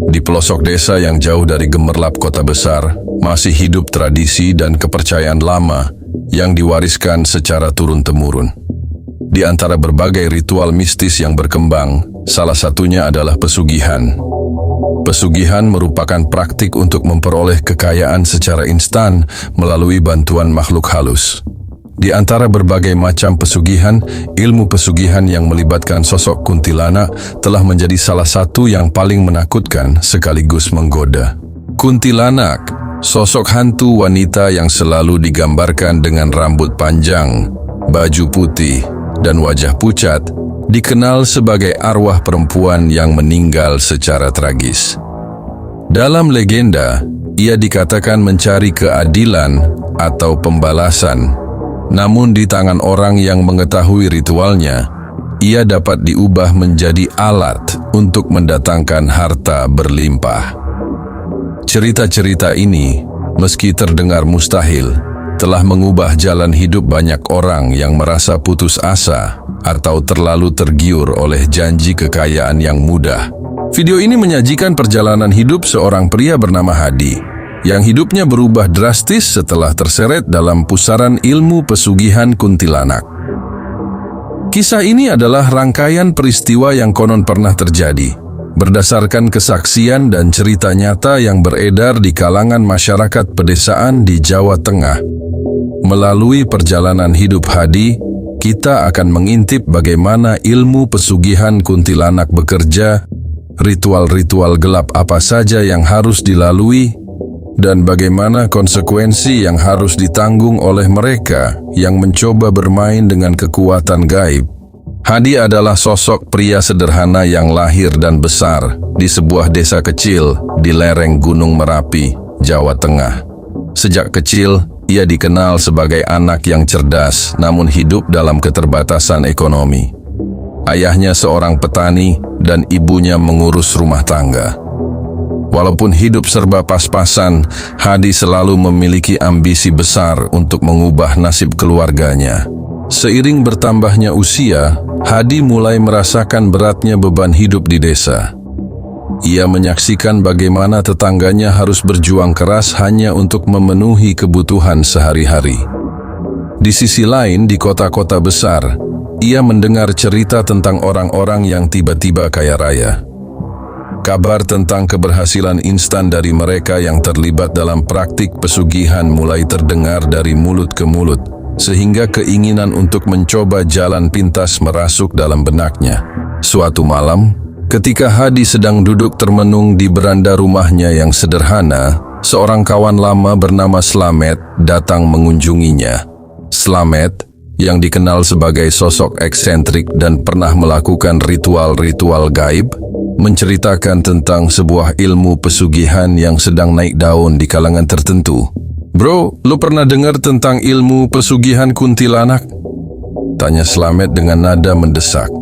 Di pelosok desa yang jauh dari gemerlap kota besar, masih hidup tradisi dan kepercayaan lama yang diwariskan secara turun-temurun. Di antara berbagai ritual mistis yang berkembang, salah satunya adalah pesugihan. Pesugihan merupakan praktik untuk memperoleh kekayaan secara instan melalui bantuan makhluk halus. Di antara berbagai macam pesugihan, ilmu pesugihan yang melibatkan sosok kuntilanak telah menjadi salah satu yang paling menakutkan sekaligus menggoda. Kuntilanak, sosok hantu wanita yang selalu digambarkan dengan rambut panjang, baju putih, dan wajah pucat, dikenal sebagai arwah perempuan yang meninggal secara tragis. Dalam legenda, ia dikatakan mencari keadilan atau pembalasan. Namun di tangan orang yang mengetahui ritualnya, ia dapat diubah menjadi alat untuk mendatangkan harta berlimpah. Cerita-cerita ini, meski terdengar mustahil, telah mengubah jalan hidup banyak orang yang merasa putus asa atau terlalu tergiur oleh janji kekayaan yang mudah. Video ini menyajikan perjalanan hidup seorang pria bernama Hadi, yang hidupnya berubah drastis setelah terseret dalam pusaran ilmu pesugihan kuntilanak. Kisah ini adalah rangkaian peristiwa yang konon pernah terjadi, berdasarkan kesaksian dan cerita nyata yang beredar di kalangan masyarakat pedesaan di Jawa Tengah. Melalui perjalanan hidup Hadi, kita akan mengintip bagaimana ilmu pesugihan kuntilanak bekerja, ritual-ritual gelap apa saja yang harus dilalui, dan bagaimana konsekuensi yang harus ditanggung oleh mereka yang mencoba bermain dengan kekuatan gaib. Hadi adalah sosok pria sederhana yang lahir dan besar di sebuah desa kecil di lereng Gunung Merapi, Jawa Tengah. Sejak kecil, ia dikenal sebagai anak yang cerdas namun hidup dalam keterbatasan ekonomi. Ayahnya seorang petani dan ibunya mengurus rumah tangga. Walaupun hidup serba pas-pasan, Hadi selalu memiliki ambisi besar untuk mengubah nasib keluarganya. Seiring bertambahnya usia, Hadi mulai merasakan beratnya beban hidup di desa. Ia menyaksikan bagaimana tetangganya harus berjuang keras hanya untuk memenuhi kebutuhan sehari-hari. Di sisi lain, di kota-kota besar, ia mendengar cerita tentang orang-orang yang tiba-tiba kaya raya. Kabar tentang keberhasilan instan dari mereka yang terlibat dalam praktik pesugihan mulai terdengar dari mulut ke mulut, sehingga keinginan untuk mencoba jalan pintas merasuk dalam benaknya. Suatu malam, ketika Hadi sedang duduk termenung di beranda rumahnya yang sederhana, seorang kawan lama bernama Slamet datang mengunjunginya. Slamet, yang dikenal sebagai sosok eksentrik dan pernah melakukan ritual-ritual gaib, menceritakan tentang sebuah ilmu pesugihan yang sedang naik daun di kalangan tertentu. "Bro, lu pernah dengar tentang ilmu pesugihan kuntilanak?" tanya Slamet dengan nada mendesak.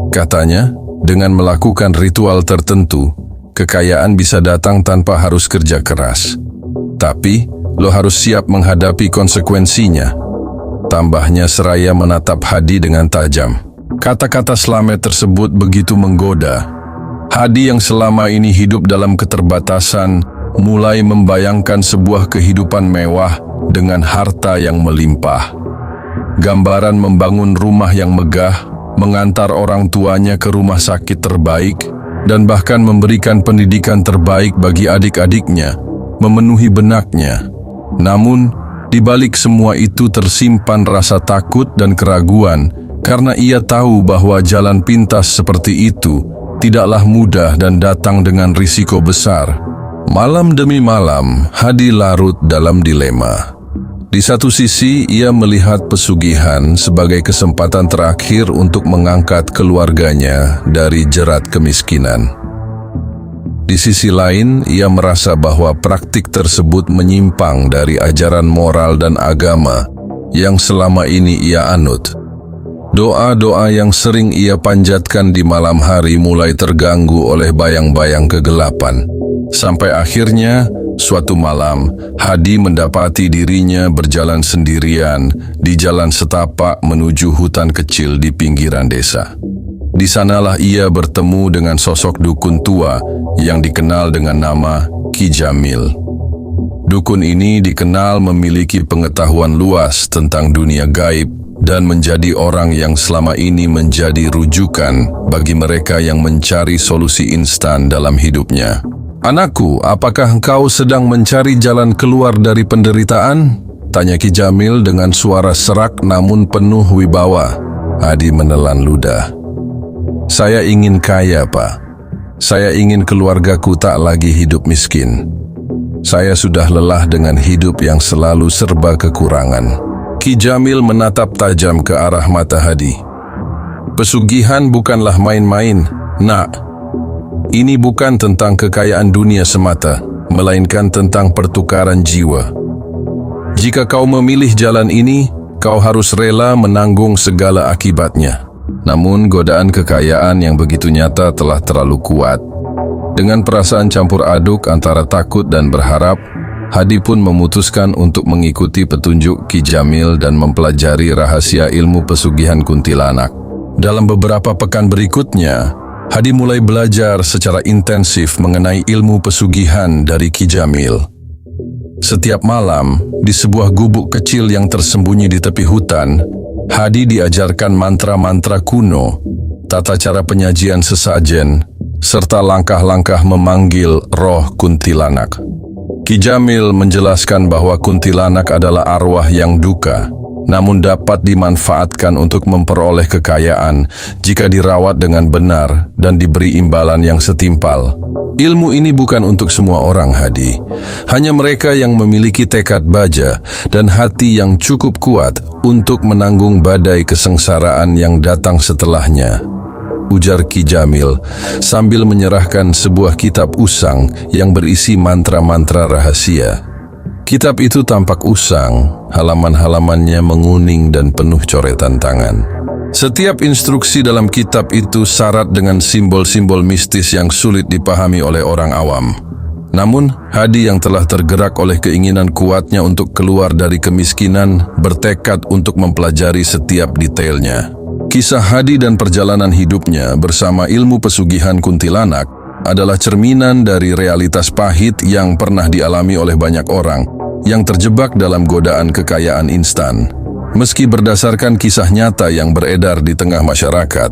Katanya, dengan melakukan ritual tertentu, kekayaan bisa datang tanpa harus kerja keras. Tapi, lo harus siap menghadapi konsekuensinya. Tambahnya seraya menatap Hadi dengan tajam. Kata-kata Slamet tersebut begitu menggoda. Hadi yang selama ini hidup dalam keterbatasan mulai membayangkan sebuah kehidupan mewah dengan harta yang melimpah. Gambaran membangun rumah yang megah, mengantar orang tuanya ke rumah sakit terbaik, dan bahkan memberikan pendidikan terbaik bagi adik-adiknya, memenuhi benaknya. Namun, di balik semua itu tersimpan rasa takut dan keraguan karena ia tahu bahwa jalan pintas seperti itu tidaklah mudah dan datang dengan risiko besar. Malam demi malam, Hadi larut dalam dilema. Di satu sisi, ia melihat pesugihan sebagai kesempatan terakhir untuk mengangkat keluarganya dari jerat kemiskinan. Di sisi lain, ia merasa bahwa praktik tersebut menyimpang dari ajaran moral dan agama yang selama ini ia anut. Doa-doa yang sering ia panjatkan di malam hari mulai terganggu oleh bayang-bayang kegelapan. Sampai akhirnya, suatu malam, Hadi mendapati dirinya berjalan sendirian di jalan setapak menuju hutan kecil di pinggiran desa. Di sanalah ia bertemu dengan sosok dukun tua yang dikenal dengan nama Ki Jamil. Dukun ini dikenal memiliki pengetahuan luas tentang dunia gaib dan menjadi orang yang selama ini menjadi rujukan bagi mereka yang mencari solusi instan dalam hidupnya. "Anakku, apakah engkau sedang mencari jalan keluar dari penderitaan?" tanya Ki Jamil dengan suara serak namun penuh wibawa. Hadi menelan ludah. "Saya ingin kaya, Pak. Saya ingin keluargaku tak lagi hidup miskin. Saya sudah lelah dengan hidup yang selalu serba kekurangan." Ki Jamil menatap tajam ke arah mata Hadi. "Pesugihan bukanlah main-main, Nak. Ini bukan tentang kekayaan dunia semata, melainkan tentang pertukaran jiwa. Jika kau memilih jalan ini, kau harus rela menanggung segala akibatnya." Namun godaan kekayaan yang begitu nyata telah terlalu kuat. Dengan perasaan campur aduk antara takut dan berharap, Hadi pun memutuskan untuk mengikuti petunjuk Ki Jamil dan mempelajari rahasia ilmu pesugihan kuntilanak. Dalam beberapa pekan berikutnya, Hadi mulai belajar secara intensif mengenai ilmu pesugihan dari Ki Jamil. Setiap malam, di sebuah gubuk kecil yang tersembunyi di tepi hutan, Hadi diajarkan mantra-mantra kuno, tata cara penyajian sesajen, serta langkah-langkah memanggil roh kuntilanak. Ki Jamil menjelaskan bahwa kuntilanak adalah arwah yang duka, namun dapat dimanfaatkan untuk memperoleh kekayaan jika dirawat dengan benar dan diberi imbalan yang setimpal. Ilmu ini bukan untuk semua orang, Hadi. Hanya mereka yang memiliki tekad baja dan hati yang cukup kuat untuk menanggung badai kesengsaraan yang datang setelahnya, ujar Ki Jamil sambil menyerahkan sebuah kitab usang yang berisi mantra-mantra rahasia. Kitab itu tampak usang, halaman-halamannya menguning dan penuh coretan tangan. Setiap instruksi dalam kitab itu syarat dengan simbol-simbol mistis yang sulit dipahami oleh orang awam. Namun, Hadi yang telah tergerak oleh keinginan kuatnya untuk keluar dari kemiskinan, bertekad untuk mempelajari setiap detailnya. Kisah Hadi dan perjalanan hidupnya bersama ilmu pesugihan kuntilanak adalah cerminan dari realitas pahit yang pernah dialami oleh banyak orang yang terjebak dalam godaan kekayaan instan. Meski berdasarkan kisah nyata yang beredar di tengah masyarakat,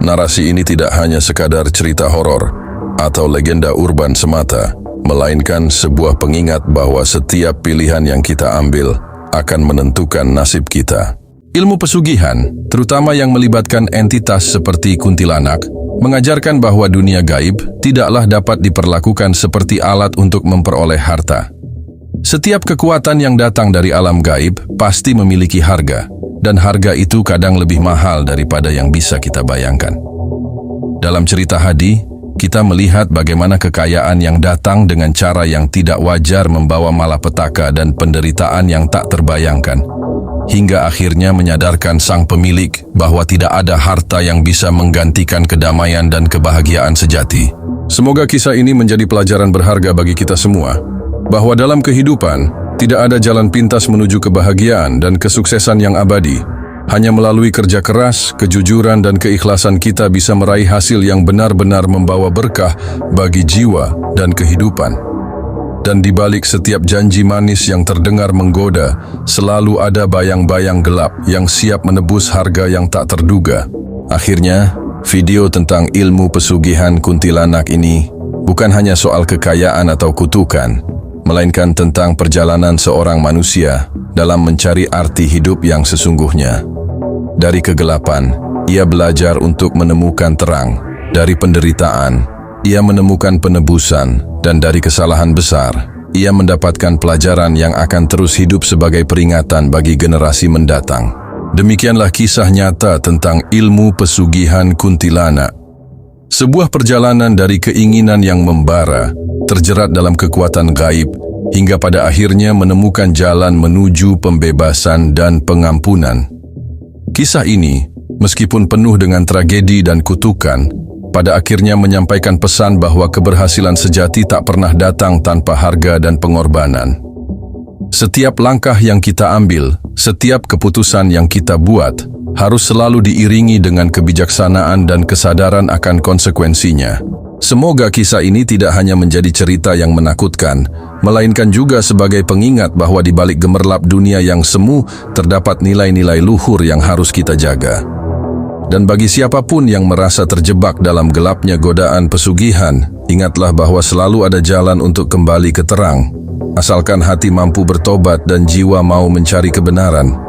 narasi ini tidak hanya sekadar cerita horor atau legenda urban semata, melainkan sebuah pengingat bahwa setiap pilihan yang kita ambil akan menentukan nasib kita. Ilmu pesugihan, terutama yang melibatkan entitas seperti kuntilanak, mengajarkan bahwa dunia gaib tidaklah dapat diperlakukan seperti alat untuk memperoleh harta. Setiap kekuatan yang datang dari alam gaib pasti memiliki harga, dan harga itu kadang lebih mahal daripada yang bisa kita bayangkan. Dalam cerita Hadi, kita melihat bagaimana kekayaan yang datang dengan cara yang tidak wajar membawa malapetaka dan penderitaan yang tak terbayangkan, hingga akhirnya menyadarkan sang pemilik bahwa tidak ada harta yang bisa menggantikan kedamaian dan kebahagiaan sejati. Semoga kisah ini menjadi pelajaran berharga bagi kita semua, bahwa dalam kehidupan tidak ada jalan pintas menuju kebahagiaan dan kesuksesan yang abadi. Hanya melalui kerja keras, kejujuran, dan keikhlasan kita bisa meraih hasil yang benar-benar membawa berkah bagi jiwa dan kehidupan. Dan di balik setiap janji manis yang terdengar menggoda, selalu ada bayang-bayang gelap yang siap menebus harga yang tak terduga. Akhirnya, video tentang ilmu pesugihan kuntilanak ini bukan hanya soal kekayaan atau kutukan, melainkan tentang perjalanan seorang manusia dalam mencari arti hidup yang sesungguhnya. Dari kegelapan, ia belajar untuk menemukan terang. Dari penderitaan, ia menemukan penebusan. Dan dari kesalahan besar, ia mendapatkan pelajaran yang akan terus hidup sebagai peringatan bagi generasi mendatang. Demikianlah kisah nyata tentang ilmu pesugihan kuntilanak. Sebuah perjalanan dari keinginan yang membara, terjerat dalam kekuatan gaib, hingga pada akhirnya menemukan jalan menuju pembebasan dan pengampunan. Kisah ini, meskipun penuh dengan tragedi dan kutukan, pada akhirnya menyampaikan pesan bahwa keberhasilan sejati tak pernah datang tanpa harga dan pengorbanan. Setiap langkah yang kita ambil, setiap keputusan yang kita buat, harus selalu diiringi dengan kebijaksanaan dan kesadaran akan konsekuensinya. Semoga kisah ini tidak hanya menjadi cerita yang menakutkan, melainkan juga sebagai pengingat bahwa di balik gemerlap dunia yang semu terdapat nilai-nilai luhur yang harus kita jaga. Dan bagi siapapun yang merasa terjebak dalam gelapnya godaan pesugihan, ingatlah bahwa selalu ada jalan untuk kembali ke terang, asalkan hati mampu bertobat dan jiwa mau mencari kebenaran.